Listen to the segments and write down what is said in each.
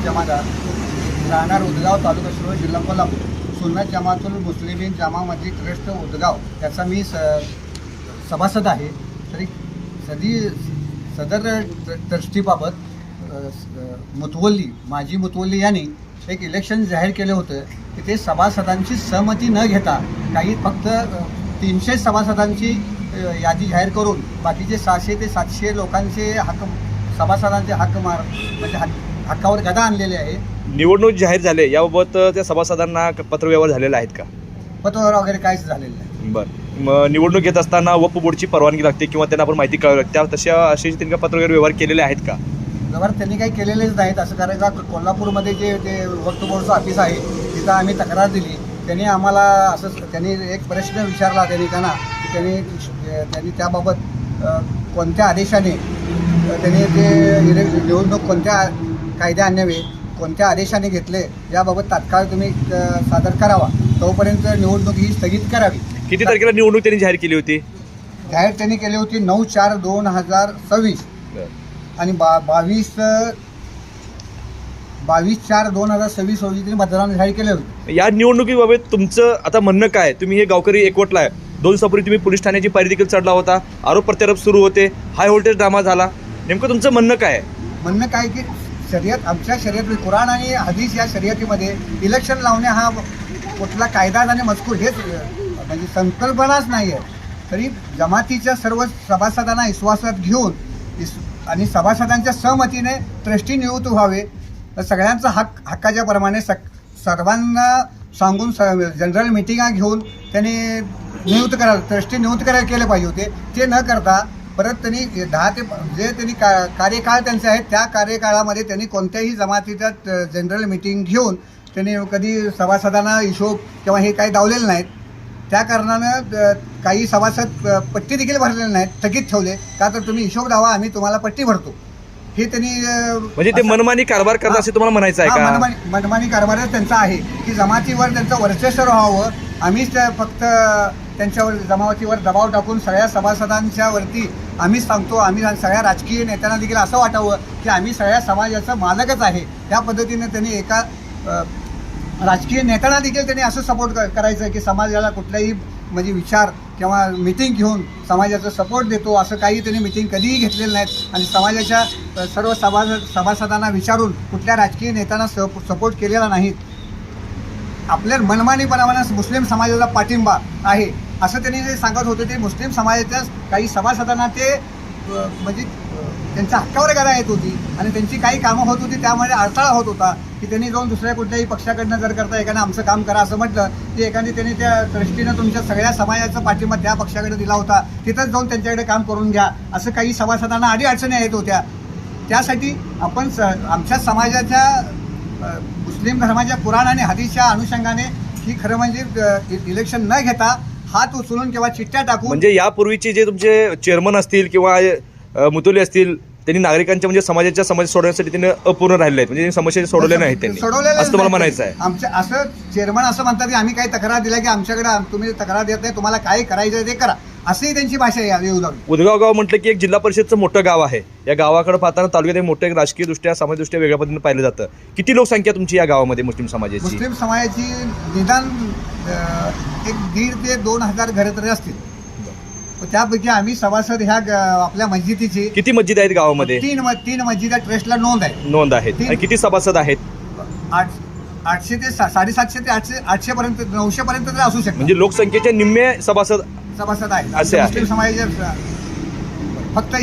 जमादार, राहणार उदगाव, तालुका शिरोळ, जिल्हा कोल्हापूर. सुन्नत जमातुल मुस्लिमीन जामा मस्जिद ट्रस्ट उदगाव याचा मी सभासद आहे. तरी सदर ट्रस्टीबाबत मुतवल्ली माजी मुतवल्ली यांनी एक इलेक्शन जाहीर केलं होतं की ते सभासदांची सहमती न घेता काही फक्त 300 सभासदांची यादी जाहीर करून बाकीचे 600 ते 700 लोकांचे सभासदांचे म्हणजे हक्कावर गदा आणलेले आहे. निवडणूक जाहीर झाले याबाबत त्या सभासदांना पत्रव्यवहार झालेला आहेत का? पत्रव्यवहार वगैरे काहीच झालेलं नाही. बरं, मग निवडणूक घेत असताना वक्फ बोर्डची परवानगी लागते किंवा त्यांना आपण माहिती कळावी लागते, तशा असे त्यांनी पत्रव्यवहार व्यवहार केलेले आहेत का? व्यवहार त्यांनी काही केलेलेच नाहीत. असं करायचं कोल्हापूरमध्ये जे ते वक्फ बोर्डचं ऑफिस आहे तिथं आम्ही तक्रार दिली. त्यांनी आम्हाला त्यांनी एक प्रश्न विचारला त्यांनी त्याबाबत कोणत्या आदेशाने त्यांनी ते निवडणूक कोणत्या कायद्या आणावे, कोणत्या आदेशाने घेतले याबाबत तात्काळ तुम्ही सादर करावा, तोपर्यंत निवडणूक ही स्थगित करावी. किती तारखेला निवडणूक त्यांनी जाहीर केली होती? जाहीर त्यांनी केली होती 9/4/2026 आणि 22/4/2026 रोजी त्यांनी मतदान जाहीर केले होते. या निवडणुकीबाबत तुमचं आता म्हणणं काय? तुम्ही हे गावकरी एकवटला आहे. 2 दिवसापूर्वी तुम्ही पोलीस ठाण्याची पायरी देखील चढला होता, आरोप प्रत्यारोप सुरू होते, हाय व्होल्टेज ड्रामा झाला. नेमकं तुमचं म्हणणं काय आहे? म्हणणं काय की आमच्या शर्यत कुराण आणि हदीस या शर्यतीमध्ये इलेक्शन लावणे हा कुठला कायदा आणि मजकूर हेच म्हणजे संकल्पनाच नाही आहे. तरी जमातीच्या सर्व सभासदांना विश्वासात घेऊन आणि सभासदांच्या सहमतीने ट्रस्टी नियुक्त व्हावे. सगळ्यांचा हक्काच्या प्रमाणे सर्वांना सांगून जनरल मिटिंगा घेऊन त्यांनी ट्रस्टी नियुक्त करायला केले पाहिजे होते. ते न करता परत त्यांनी 10 ते जे त्यांनी कार्यकाळ त्यांचे आहेत त्या कार्यकाळामध्ये त्यांनी कोणत्याही जमातीच्या जनरल मिटिंग घेऊन त्यांनी कधी सभासदांना हिशोब किंवा हे काही दावलेलं नाहीत. त्या कारणानं काही सभासद पट्टी देखील भरलेले नाहीत, थकीत ठेवले. का तर तुम्ही हिशोब दावा, आम्ही तुम्हाला पट्टी भरतो. हे त्यांनी म्हणजे ते मनमानी कारभार करतात असे तुम्हाला म्हणायचं आहे का? मनमानी कारभारच त्यांचा आहे की जमातीवर त्यांचं वर्चस्व राहावं. आम्हीच फक्त त्यांच्यावर जमातीवर दबाव टाकून सगळ्या सभासदांच्या वरती आम्हीच सांगतो. आम्ही सगळ्या राजकीय नेत्यांना देखील असं वाटावं की आम्ही सगळ्या समाजाचा मालकच आहे. त्या पद्धतीने त्यांनी एका राजकीय नेत्यांना देखील त्यांनी असं सपोर्ट करायचं की समाजाला कुठलाही म्हणजे विचार किंवा मिटिंग घेऊन समाजाचा सपोर्ट देतो असं काही त्यांनी मिटिंग कधीही घेतलेलं नाहीत. आणि समाजाच्या सर्व सभासदांना विचारून कुठल्या राजकीय नेत्यांना सपोर्ट केलेला नाहीत. आपल्या मनमानीपणाने मुस्लिम समाजाचा पाठिंबा आहे असं त्यांनी जे सांगत होते ते मुस्लिम समाजाच्या काही सभासदांना ते म्हणजे त्यांच्या हक्कावर गदा येत होती आणि त्यांची काही कामं होत होती, त्यामुळे अडथळा होत होता की त्यांनी जाऊन दुसऱ्या कुठल्याही पक्षाकडनं जर करता एकाने आमचं काम करा असं म्हटलं की एकाने त्यांनी त्या ट्रस्टीनं तुमच्या सगळ्या समाजाचा पाठिंबा त्या पक्षाकडे दिला होता, तिथंच जाऊन त्यांच्याकडे काम करून घ्या असं काही सभासदांना अडचणी येत होत्या. त्यासाठी आपण आमच्या समाजाच्या मुस्लिम धर्माच्या कुराण आणि हदीसच्या अनुषंगाने ही खरं म्हणजे इलेक्शन न घेता हात उचलून किंवा चिठ्ठ्या टाकून म्हणजे यापूर्वीचे जे तुमचे चेअरमन असतील किंवा मुतोले असतील त्यांनी नागरिकांच्या म्हणजे समाजाच्या समस्या सोडवण्यासाठी त्यांनी अपूर्ण राहिले आहेत, म्हणजे समस्या सोडवल्या नाहीत त्यांनी, असं तुम्हाला म्हणायचं आहे? आमच्या असं चेअरमन असं म्हणतात की आम्ही काही तक्रार दिल्या की आमच्याकडे तुम्ही तक्रार देत नाही, तुम्हाला काय करायचं ते करा, असंही त्यांची भाषा आहे. उदगाव गाव म्हटलं की एक जिल्हा परिषदचं मोठं गाव आहे. या गावाकडे पाहताना तालुक्यात एक मोठं राजकीयदृष्ट्या सामाजिकदृष्ट्या वेगळ्या पद्धतीने पाहिलं जातं. किती लोकसंख्या तुमची या गावामध्ये मुस्लिम समाजाची? मुस्लिम समाजाची निदान 1,500 ते 2,000 घरं तरी असतील. त्यापैकी आम्ही सभासद ह्या आपल्या मस्जिदीची किती मस्जिद आहेत गावामध्ये? 3 मस्जिद ट्रस्टला नोंद आहेत. आणि किती सभासद आहेत? 800 ते 750 ते 800 पर्यंत 900 पर्यंत तरी असू शकतात. म्हणजे लोकसंख्येच्या निम्मे सभासद आहेत. असे आहे. मुस्लिम समाजाच्या फक्त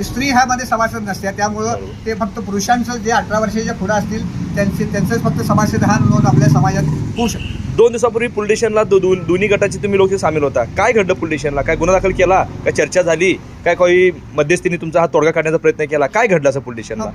स्त्री ह्यामध्ये सभासद नसत्या, त्यामुळं ते फक्त पुरुषांचं जे 18 वर्षाच्या पुढे असतील त्यांचंच फक्त सभासद हा नोंद आपल्या समाजात होऊ शकतो. 2 दिवसापूर्वी पोलीस स्टेशनला दोन्ही गटाचे तुम्ही लोक सामील होता. काय घडलं पोलीस स्टेशनला? काय गुन्हा दाखल केला? काय चर्चा झाली? काय काही मध्यस्थीने तुमचा हा तोडगा काढण्याचा प्रयत्न केला? काय घडलं असं पोलीस स्टेशनला?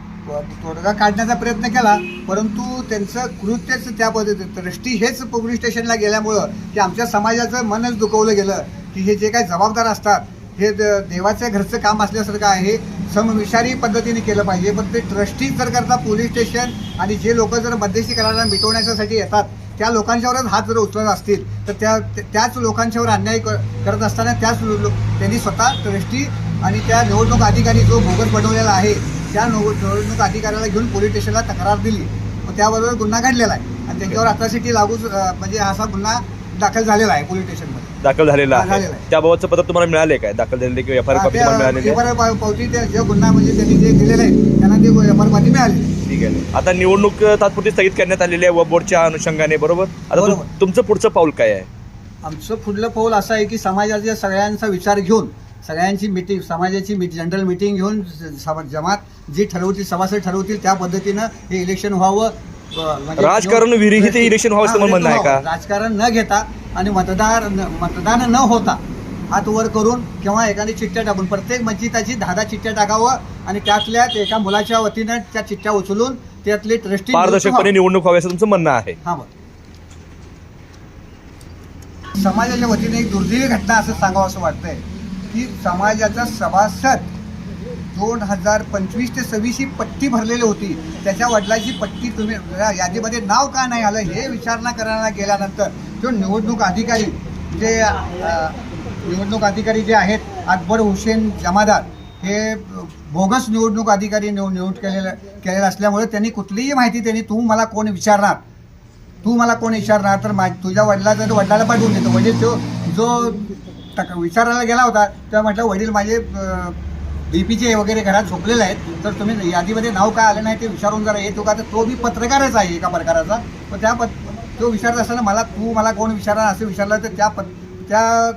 तोडगा काढण्याचा प्रयत्न केला, परंतु त्यांचं कृत्यच त्या पद्धतीने ट्रस्टी हेच पोलीस स्टेशनला गेल्यामुळं की आमच्या समाजाचं मनच दुखवलं गेलं की हे जे काही जबाबदार असतात हे देवाच्या घरचं काम असल्यासारखं आहे, समविचारी पद्धतीने केलं पाहिजे. पण ते ट्रस्टी जर करता पोलीस स्टेशन आणि जे लोक जर मध्यस्थी करायला मिटवण्यासाठी येतात त्या लोकांच्यावरच हात जर उचलत असतील तर त्याच लोकांच्यावर अन्याय करत असताना त्यांनी स्वतः ट्रस्टी आणि त्या निवडणूक अधिकारी जो बोगस बनवलेला आहे त्या निवडणूक अधिकाऱ्याला घेऊन पोलीस स्टेशनला तक्रार दिली. त्याबरोबर गुन्हा घडलेला आहे आणि त्यांच्यावर अट्रॉसिटी लागू म्हणजे असा गुन्हा दाखल झालेला आहे पोलीस स्टेशनमध्ये. दाखल झालेला आहे. झालेला आहे. त्याबाबतचं पत्र तुम्हाला मिळाले काय दाखल झालेले किंवा एफ आय आर कॉपी तुम्हाला मिळालेली आहे? एफआयआर पावती जे गुन्हा म्हणजे त्यांनी जे दिलेलं आहे त्यांना ते एफआयआर पावती मिळाली. ठीक आहे. आता निवडणूक तात्पुरती स्थगित करण्यात आलेली आहे वक्फ बोर्डच्या अनुषंगाने, बरोबर? आता बरोबर. तुमचं पुढचं पाऊल काय आहे? आमचं पुढलं पाऊल असं आहे की समाजाच्या सगळ्यांचा विचार घेऊन सगळ्यांची मिटिंग समाजाची जनरल मिटिंग घेऊन जमात जी ठरवतील सभासद ठरवतील त्या पद्धतीनं हे इलेक्शन व्हावं. म्हणजे राजकारण विरहित हे इलेक्शन व्हावं असं तुम्हाला म्हणणं आहे का? राजकारण न घेता आणि मतदान न होता हात वर करून किंवा एखादी चिठ्ठ्या टाकून प्रत्येक मस्जिदाची 10 चिठ्ठ्या टाकावं आणि त्यातल्या एका मुलाच्या वतीनं त्या चिठ्ठ्या उचलून त्यातले ट्रस्टी पारदर्शकपणे निवडणूक व्हावी असं तुमचं म्हणणं आहे. हा बरं. समाजाच्या वतीने एक दुर्दैवी घटना असं सांगावं असं वाटतंय की समाजाचा सभासद 2025 ते 26 ही पट्टी भरलेली होती. त्याच्या वडिलांची पट्टी तुम्ही यादीमध्ये नाव का नाही आलं हे विचारणा करायला गेल्यानंतर जो निवडणूक अधिकारी जे आहेत अकबर हुसेन जमादार हे बोगस निवडणूक अधिकारी निवड केलेलं असल्यामुळे त्यांनी कुठलीही माहिती तू मला कोण विचारणार तर तुझ्या वडिलाला पाठवून देतो. वडील जो विचारायला गेला होता तेव्हा म्हटलं वडील माझे बीपीचे वगैरे घरात झोपलेले आहेत तर तुम्ही यादीमध्ये नाव काय आलं नाही ते विचारून जरा येतो का. तर तो बी पत्रकारच आहे एका प्रकाराचा. पण तो विचारत असताना तू मला कोण विचारणार असं विचारलं तर त्या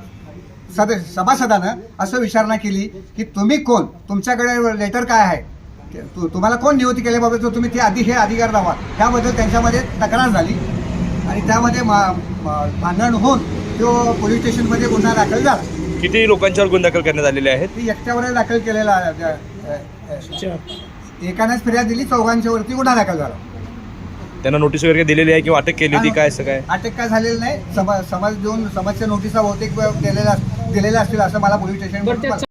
सभासदानं असं विचारणा केली की तुम्ही कोण, तुमच्याकडे लेटर काय आहे, तुम्हाला कोण नियुक्ती केल्याबाबत तुम्ही हे अधिकार लावा. त्याबद्दल त्यांच्यामध्ये तक्रार झाली आणि त्यामध्ये भांडण होऊन तो पोलीस स्टेशनमध्ये गुन्हा दाखल झाला. किती लोकांच्यावर गुन्हे दाखल करण्यात आलेले आहेत? ती एकट्यावर दाखल केलेला एकानेच फिर्याद दिली, 4 वरती गुन्हा दाखल झाला. त्यांना नोटीस वगैरे दिलेली आहे किंवा अटक केली होती काय असं काय? अटक काय झालेलं नाही. समजच्या नोटिसा बहुतेक दिलेल्या असतील असं मला पोलीस स्टेशन